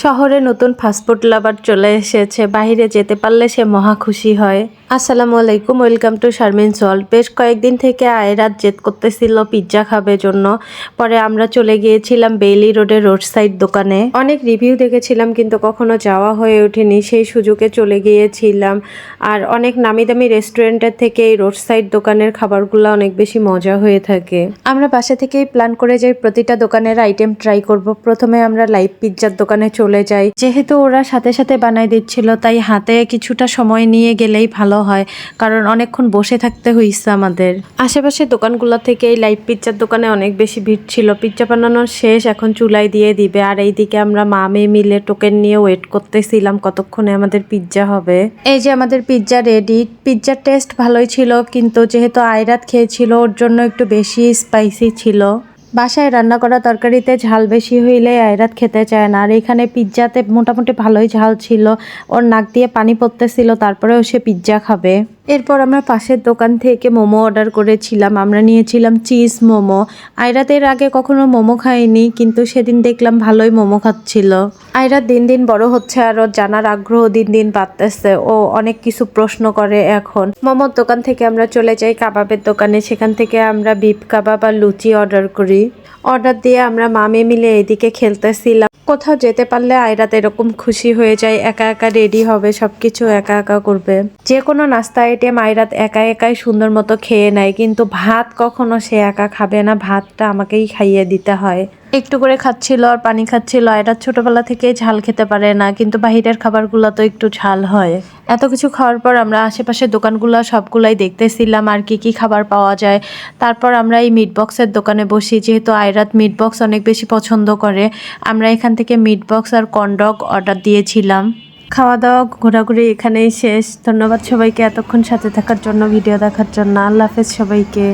শহরে নতুন ফাস্টফুড লাভার চলে এসেছে, বাইরে যেতে পারলে সে মহা খুশি হয়। আসসালামু আলাইকুম, ওয়েলকাম টু শারমিন ওয়ার্ল্ড। বেশ কয়েকদিন থেকে আয়রাত জেদ করতেছিল পিৎজা খাবে জন্য। পরে আমরা চলে গিয়েছিলাম বেইলি রোডের রোড সাইড দোকানে। অনেক রিভিউ দেখেছিলাম কিন্তু কখনো যাওয়া হয়ে ওঠেনি, সেই সুযোগে চলে গিয়েছিলাম। আর অনেক নামি দামি রেস্টুরেন্টের থেকে এই রোড সাইড দোকানের খাবারগুলো অনেক বেশি মজা হয়ে থাকে। আমরা বাসা থেকেই প্ল্যান করে যাই প্রতিটা দোকানের আইটেম ট্রাই করব। প্রথমে আমরা লাইভ পিৎজার দোকানে চলে যাই, যেহেতু ওরা সাথে সাথে বানাই দিচ্ছিল তাই হাতে কিছুটা সময় নিয়ে গেলেই ভালো হয়, কারণ অনেকক্ষণ বসে থাকতে হয়েছে আমাদের। আশেপাশে দোকানগুলো থেকে এই লাইভ পিৎজার দোকানে অনেক বেশি ভিড় ছিল। পিৎজা বানানোর শেষ, এখন চুলায় দিয়ে দিবে। আর এইদিকে আমরা মা মেয়ে মিলে টোকেন নিয়ে ওয়েট করতেছিলাম কতক্ষণে আমাদের পিৎজা হবে। এই যে আমাদের পিৎজা রেডি। পিৎজার টেস্ট ভালোই ছিল, কিন্তু যেহেতু আয়রাত খেয়েছিল ওর জন্য একটু বেশি স্পাইসি ছিল। বাসায় রান্না করা তরকারিতে ঝাল বেশি হইলে আয়রাত খেতে চায় না, আর এখানে পিৎজাতে মোটামুটি ভালোই ঝাল ছিল। ওর নাক দিয়ে পানি পড়তেছিল, তারপরেও সে পিৎজা খাবে। এরপর আমরা পাশের দোকান থেকে মোমো অর্ডার করেছিলাম। আমরা নিয়েছিলাম চিজ মোমো। আয়রাত এর আগে কখনো মোমো খায়নি, কিন্তু সেদিন দেখলাম ভালোই মোমো খাচ্ছিল। আয়রাত দিন দিন বড় হচ্ছে আর ওর জানার আগ্রহ দিন দিন বাড়তেছে। ও অনেক কিছু প্রশ্ন করে এখন। মোমোর দোকান থেকে আমরা চলে যাই কাবাবের দোকানে, সেখান থেকে আমরা বিফ কাবাব আর লুচি অর্ডার করি। অর্ডার দিয়ে আমরা মামে মিলে এদিকে খেলতেছিলাম। কোথাও যেতে পারলে আয়রাত এরকম খুশি হয়ে যায়, একা একা রেডি হবে, সবকিছু একা একা করবে। যে কোনো নাস্তা আইটেম আয়রাত একা একাই সুন্দর মতো খেয়ে নেয়, কিন্তু ভাত কখনো সে একা খাবে না, ভাতটা আমাকেই খাইয়ে দিতে হয়। একটু করে খাচ্ছিল আর পানি খাচ্ছিল। আয়রাত ছোটবেলা থেকেই ঝাল খেতে পারে না, কিন্তু বাহিরের খাবারগুলো তো একটু ঝাল হয়। এত কিছু খাওয়ার পর আমরা আশেপাশের দোকানগুলো সবগুলাই দেখতেছিলাম আর কি কি খাবার পাওয়া যায়। তারপর আমরা এই মিট বক্সের দোকানে বসি, যেহেতু আয়রাত মিট বক্স অনেক বেশি পছন্দ করে। আমরা এখান থেকে মিট বক্স আর কর্নডগ অর্ডার দিয়েছিলাম। খাওয়া দাওয়া ঘোরাঘুরি এখানেই শেষ। ধন্যবাদ সবাইকে এতক্ষণ সাথে থাকার জন্য, ভিডিও দেখার জন্য। আল্লাহ হাফেজ সবাইকে।